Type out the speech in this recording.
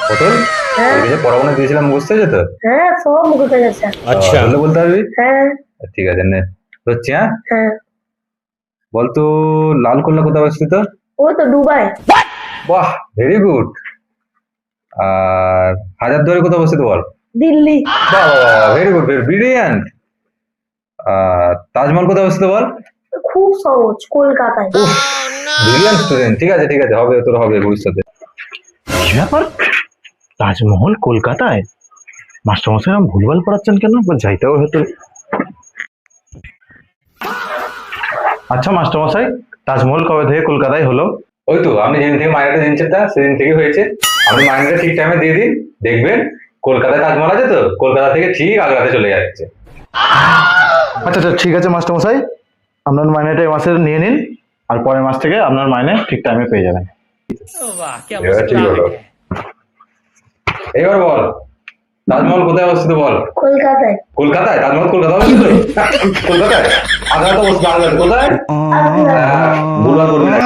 পটল হ্যাঁ ওই যে পড়াশোনা দিয়েছিলাম বুঝতে হয়েছে তো? হ্যাঁ সব মুখে গেছে। अच्छा। বললে বলতে পারবি? হ্যাঁ ঠিক আছে নে হচ্ছে। হ্যাঁ হ্যাঁ বলতো লালকেল্লা কোথায় অবস্থিত? ওই তো দুবাই। বাহ ভেরি গুড। আর হাজারদুয়ারি কোথায় অবস্থিত বল? দিল্লি। বাহ ভেরি গুড ভেরি ব্রিলিয়ান্ট। আর তাজমহল কোথায় অবস্থিত বল? খুব সহজ, কলকাতায়। উফ ব্রিলিয়ান্ট স্টুডেন্ট। ঠিক আছে ঠিক আছে হবে তোর হবে ভবিষ্যতে। কি ব্যাপার? তাজমহল কলকাতায়? মাস্টারমশাই এরকম ভুলভাল পড়াচ্ছেন কেন? বা যাইতেও হতো। আচ্ছা মাস্টারমশাই, তাজমহল কবে থেকে কলকাতায় হলো? ওই তো আপনি যেদিন থেকে মাইনেটা দিচ্ছেন তা সেদিন থেকে হয়েছে। আপনি মাইনেটা ঠিক টাইমে দিয়ে দিন, দেখবেন কলকাতায় তাজমহল আছে তো কলকাতা থেকে ঠিক আগ্রাতে চলে যাচ্ছে। আচ্ছা আচ্ছা ঠিক আছে মাস্টারমশাই, আপনার মাইনেটা এই মাসে নিয়ে নিন, আর পরের মাস থেকে আপনার মাইনে ঠিক টাইমে পেয়ে যাবেন। वाह क्या এবার ঠিক मुस्कुराहट হলো। है। এবার বল তাজমহল কোথায় অবস্থিত বল? কলকাতায়। কলকাতায়? তাজমহল কলকাতা অবস্থিত? কলকাতায়? আগ্রা তো অবস্থিত আগ্রাতে কোথায়? আগ্রা। ভুলভাল করবি না।